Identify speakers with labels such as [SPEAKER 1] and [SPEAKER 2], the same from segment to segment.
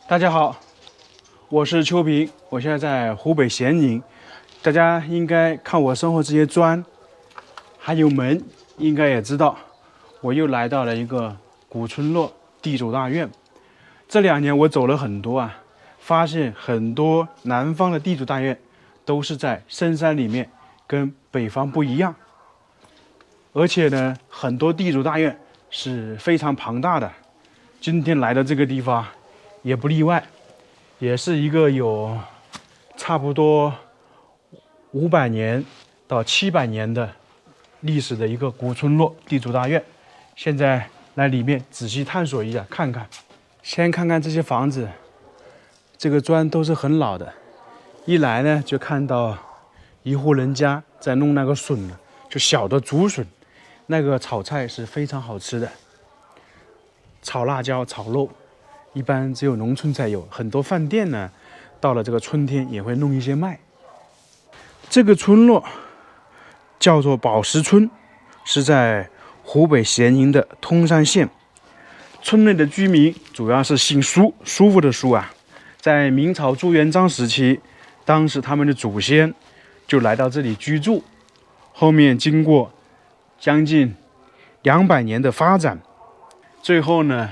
[SPEAKER 1] 大家好，我是秋平，我现在在湖北咸宁。大家应该看我身后这些砖，还有门，应该也知道，我又来到了一个古村落地主大院。这2年我走了很多啊，发现很多南方的地主大院都是在深山里面，跟北方不一样。而且呢，很多地主大院是非常庞大的。今天来的这个地方也不例外，也是一个有差不多500年到700年的历史的一个古村落地主大院。现在来里面仔细探索一下，看看。先看看这些房子，这个砖都是很老的。一来呢，就看到一户人家在弄那个笋，就小的竹笋，那个炒菜是非常好吃的，炒辣椒、炒肉。一般只有农村才有，很多饭店呢，到了这个春天也会弄一些卖。这个村落叫做宝石村，是在湖北咸宁的通山县。村内的居民主要是姓舒，舒服的舒啊。在明朝朱元璋时期，当时他们的祖先就来到这里居住，后面经过将近200年的发展，最后呢，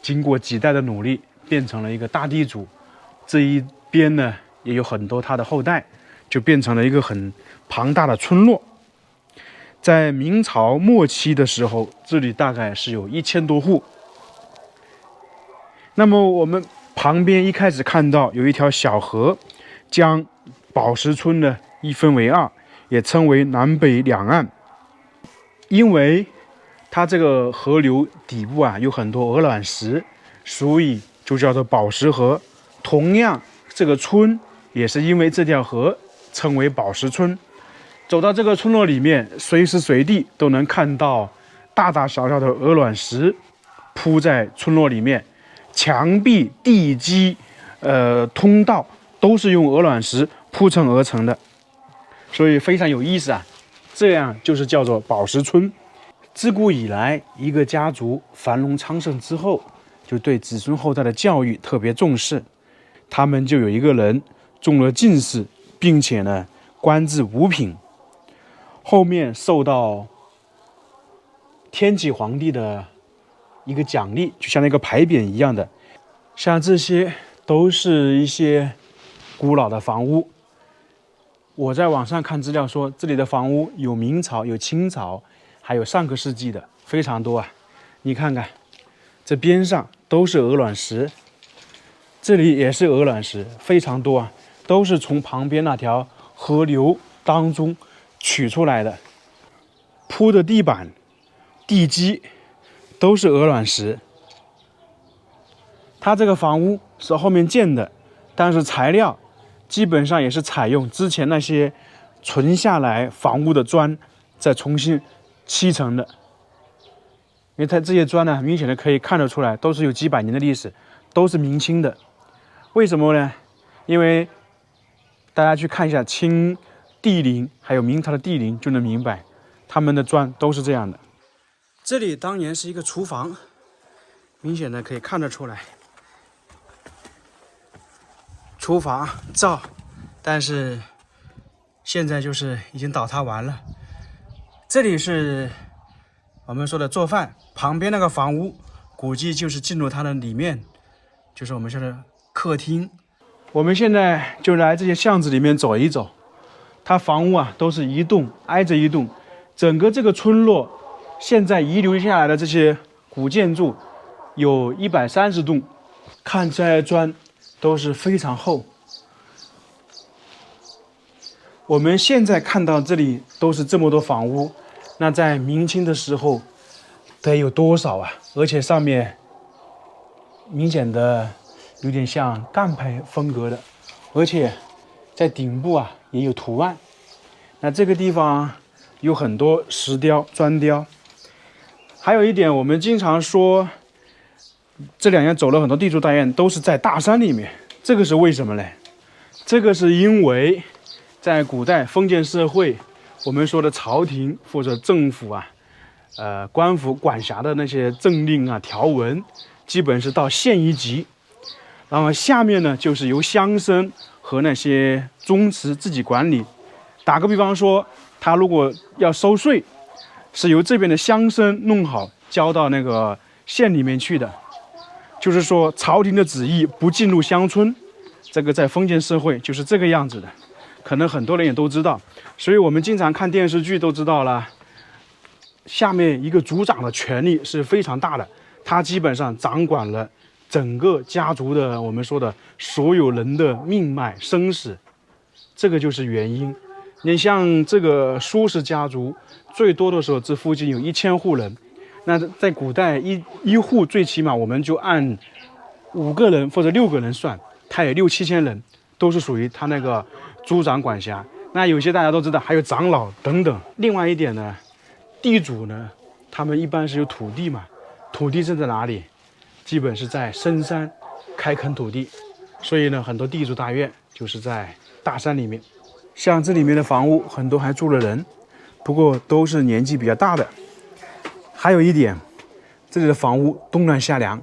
[SPEAKER 1] 经过几代的努力，变成了一个大地主。这一边呢，也有很多他的后代，就变成了一个很庞大的村落。在明朝末期的时候，这里大概是有1000多户。那么我们旁边一开始看到有一条小河，将宝石村呢一分为2，也称为南北两岸。因为它这个河流底部啊有很多鹅卵石，所以就叫做宝石河。同样，这个村也是因为这条河称为宝石村。走到这个村落里面，随时随地都能看到大大小小的鹅卵石铺在村落里面，墙壁、地基、通道都是用鹅卵石铺成而成的，所以非常有意思啊。这样就是叫做宝石村。自古以来，一个家族繁荣昌盛之后，就对子孙后代的教育特别重视。他们就有一个人中了进士，并且呢官至五品，后面受到天启皇帝的一个奖励，就像那个牌匾一样的。像这些都是一些古老的房屋。我在网上看资料说，这里的房屋有明朝、有清朝，还有上个世纪的，非常多啊。你看看，这边上都是鹅卵石，这里也是鹅卵石，非常多啊，都是从旁边那条河流当中取出来的。铺的地板、地基都是鹅卵石。它这个房屋是后面建的，但是材料基本上也是采用之前那些存下来房屋的砖，再重新砌成的。因为它这些砖呢，明显的可以看得出来，都是有几百年的历史，都是明清的。为什么呢？因为大家去看一下清帝陵，还有明朝的帝陵，就能明白，他们的砖都是这样的。这里当年是一个厨房，明显的可以看得出来。厨房灶，但是现在就是已经倒塌完了。这里是我们说的做饭，旁边那个房屋估计就是进入它的里面，就是我们说的客厅。我们现在就来这些巷子里面走一走，它房屋啊都是一栋挨着一栋，整个这个村落现在遗留下来的这些古建筑有130栋，看这些砖都是非常厚。我们现在看到这里都是这么多房屋，那在明清的时候得有多少啊？而且上面明显的有点像干派风格的，而且在顶部啊也有图案。那这个地方有很多石雕、砖雕。还有一点，我们经常说这2年走了很多地主大院都是在大山里面，这个是为什么呢？这个是因为在古代封建社会，我们说的朝廷或者政府啊，官府管辖的那些政令啊、条文，基本是到县一级。然后下面呢就是由乡绅和那些宗祠自己管理。打个比方说，他如果要收税，是由这边的乡绅弄好，交到那个县里面去的。就是说，朝廷的旨意不进入乡村，这个在封建社会就是这个样子的。可能很多人也都知道，所以我们经常看电视剧都知道了。下面一个族长的权力是非常大的，他基本上掌管了整个家族的我们说的所有人的命脉生死，这个就是原因。你像这个苏氏家族，最多的时候这附近有1000户人，那在古代一户最起码我们就按5个人或者6个人算，他有6、7千人，都是属于他那个族长管辖。那有些大家都知道，还有长老等等。另外一点呢，地主呢，他们一般是有土地嘛，土地是在哪里？基本是在深山开垦土地，所以呢，很多地主大院就是在大山里面。像这里面的房屋，很多还住了人，不过都是年纪比较大的。还有一点，这里的房屋冬暖夏凉，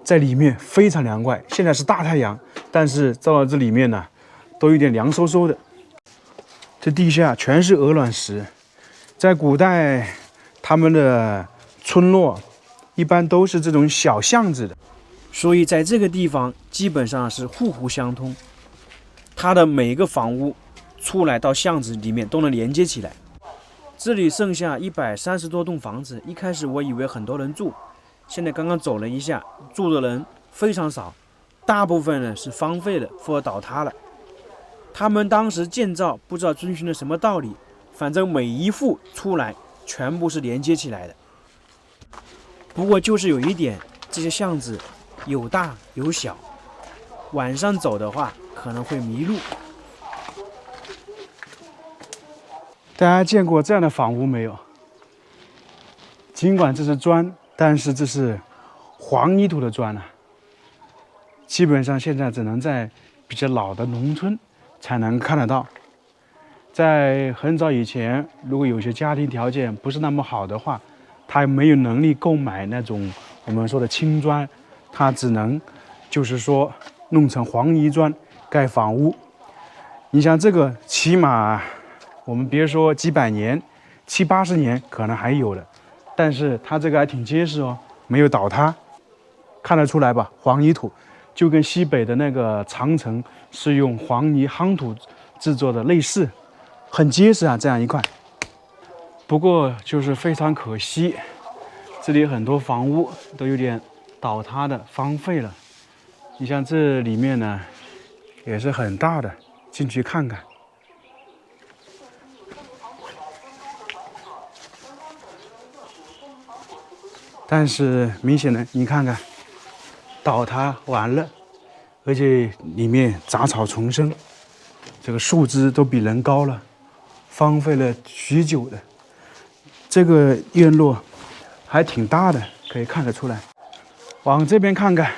[SPEAKER 1] 在里面非常凉快。现在是大太阳，但是照到这里面呢，都有点凉飕飕的。这地下全是鹅卵石，在古代他们的村落一般都是这种小巷子的，所以在这个地方基本上是户户相通，它的每一个房屋出来到巷子里面都能连接起来。这里剩下130多栋房子，一开始我以为很多人住，现在刚刚走了一下，住的人非常少，大部分呢是荒废了或者倒塌了。他们当时建造不知道遵循了什么道理，反正每一户出来全部是连接起来的。不过就是有一点，这些巷子有大有小，晚上走的话可能会迷路。大家见过这样的房屋没有？尽管这是砖，但是这是黄泥土的砖啊。基本上现在只能在比较老的农村才能看得到。在很早以前，如果有些家庭条件不是那么好的话，他没有能力购买那种我们说的青砖，他只能就是说弄成黄泥砖盖房屋。你像这个，起码我们别说几百年，70、80年可能还有的，但是它这个还挺结实哦，没有倒塌，看得出来吧？黄泥土，就跟西北的那个长城是用黄泥夯土制作的类似，很结实啊，这样一块。不过就是非常可惜，这里很多房屋都有点倒塌的，荒废了。你像这里面呢，也是很大的，进去看看。但是明显的，你看看，倒塌完了，而且里面杂草丛生，这个树枝都比人高了，荒废了许久的。这个院落还挺大的，可以看得出来。往这边看看，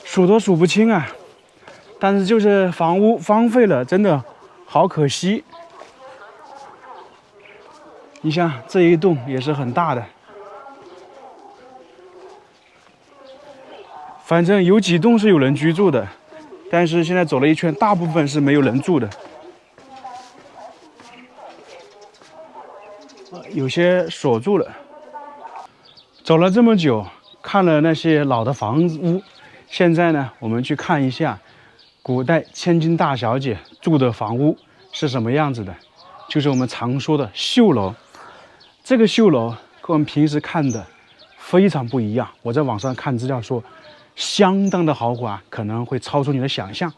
[SPEAKER 1] 数都数不清啊。但是就是房屋荒废了，真的好可惜。你像这一栋也是很大的。反正有几栋是有人居住的，但是现在走了一圈，大部分是没有人住的。有些锁住了。走了这么久，看了那些老的房屋，现在呢，我们去看一下古代千金大小姐住的房屋是什么样子的，就是我们常说的绣楼。这个绣楼跟我们平时看的非常不一样。我在网上看资料说，相当的豪华，可能会超出你的想象。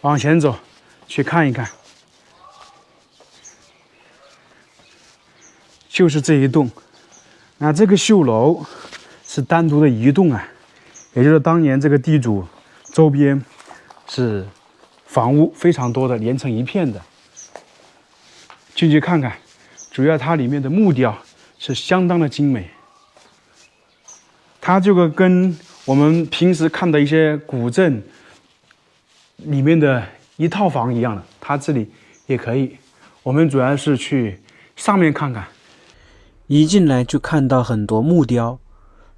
[SPEAKER 1] 往前走，去看一看，就是这一栋。那这个绣楼是单独的一栋啊，也就是当年这个地主周边是房屋非常多的，连成一片的。进去看看，主要它里面的木雕是相当的精美。它这个跟我们平时看的一些古镇里面的一套房一样的，它这里也可以。我们主要是去上面看看，一进来就看到很多木雕，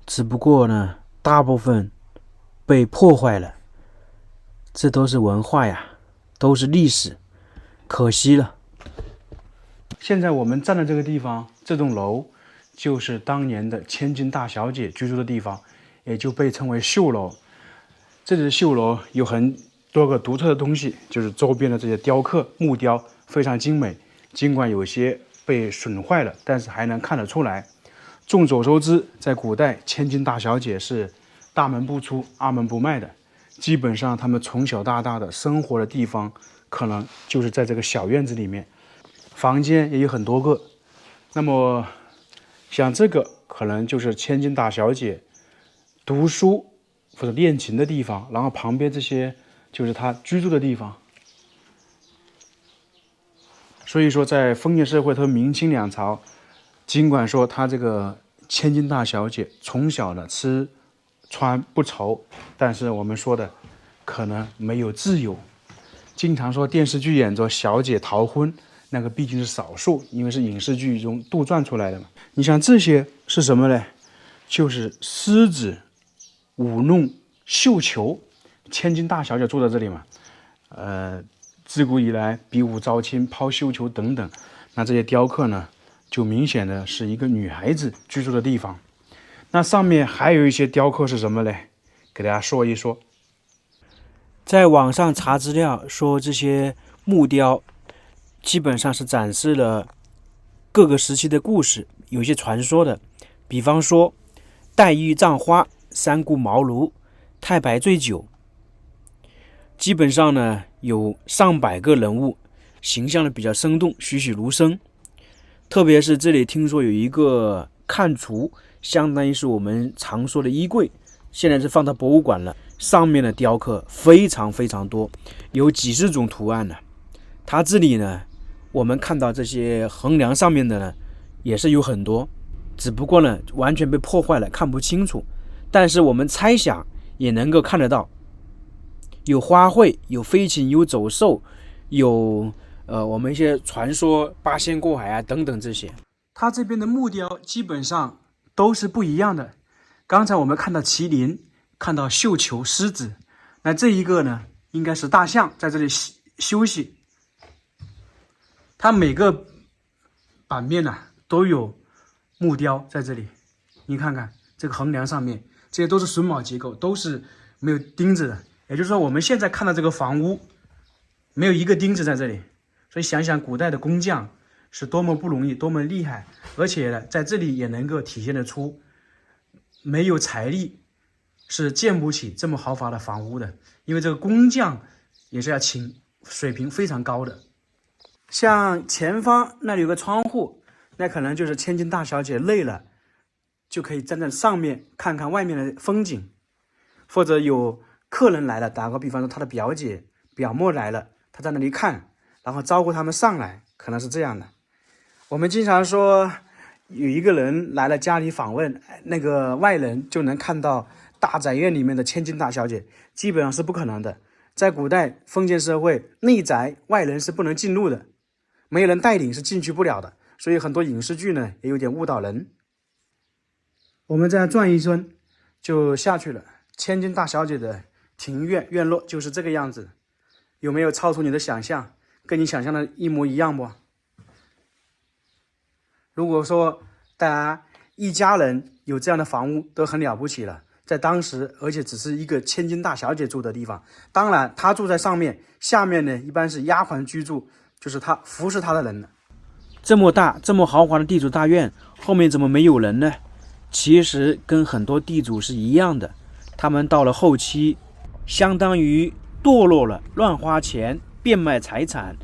[SPEAKER 1] 只不过呢，大部分
[SPEAKER 2] 被破坏了。这都是文化呀，都是历史，可惜了。
[SPEAKER 1] 现在我们站的这个地方，这栋楼就是当年的千金大小姐居住的地方，也就被称为绣楼。这里的绣楼有很多个独特的东西，就是周边的这些雕刻木雕非常精美，尽管有些被损坏了，但是还能看得出来。众所周知，在古代千金大小姐是大门不出二门不迈的，基本上他们从小到大的生活的地方可能就是在这个小院子里面，房间也有很多个。那么像这个可能就是千金大小姐读书或者练琴的地方，然后旁边这些就是她居住的地方。所以说在封建社会和明清两朝，尽管说她这个千金大小姐从小的吃穿不愁，但是我们说的可能没有自由。经常说电视剧演着小姐逃婚，那个毕竟是少数，因为是影视剧中杜撰出来的嘛。你像这些是什么呢？就是狮子舞弄绣球，千金大小姐住在这里嘛。自古以来比武招亲、抛绣球等等，那这些雕刻呢，就明显的是一个女孩子居住的地方。那上面还有一些雕刻是什么呢？给大家说一说。
[SPEAKER 2] 在网上查资料说，这些木雕基本上是展示了各个时期的故事，有些传说的，比方说黛玉葬花、三顾茅庐、太白醉酒，基本上呢有上百个人物，形象的比较生动，栩栩如生。特别是这里听说有一个看橱，相当于是我们常说的衣柜，现在是放到博物馆了，上面的雕刻非常非常多，有几十种图案呢。它这里呢，我们看到这些横梁上面的呢，也是有很多，只不过呢完全被破坏了，看不清楚。但是我们猜想也能够看得到，有花卉，有飞禽，有走兽，有我们一些传说八仙过海啊等等这些。
[SPEAKER 1] 它这边的木雕基本上都是不一样的。刚才我们看到麒麟，看到绣球、狮子，那这一个呢，应该是大象在这里休息。它每个版面呢都有木雕在这里，你看看这个横梁上面，这些都是榫卯结构，都是没有钉子的。也就是说，我们现在看到这个房屋没有一个钉子在这里，所以想想古代的工匠是多么不容易，多么厉害，而且呢，在这里也能够体现得出，没有财力是建不起这么豪华的房屋的，因为这个工匠也是要请水平非常高的。像前方那里有个窗户，那可能就是千金大小姐累了，就可以站在上面看看外面的风景，或者有客人来了，打个比方说他的表姐、表妹来了，他在那里看，然后招呼他们上来，可能是这样的。我们经常说有一个人来了家里访问，那个外人就能看到大宅院里面的千金大小姐，基本上是不可能的。在古代封建社会，内宅外人是不能进入的，没有人带领是进去不了的，所以很多影视剧呢也有点误导人。我们再转一圈就下去了。千金大小姐的庭院院落就是这个样子，有没有超出你的想象？跟你想象的一模一样不？如果说大家一家人有这样的房屋都很了不起了，在当时，而且只是一个千金大小姐住的地方，当然她住在上面，下面呢一般是丫鬟居住，就是她服侍她的人了。
[SPEAKER 2] 这么大这么豪华的地主大院，后面怎么没有人呢？其实跟很多地主是一样的，他们到了后期相当于堕落了，乱花钱，变卖财产，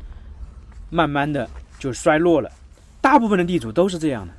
[SPEAKER 2] 慢慢的就衰落了。大部分的地主都是这样的。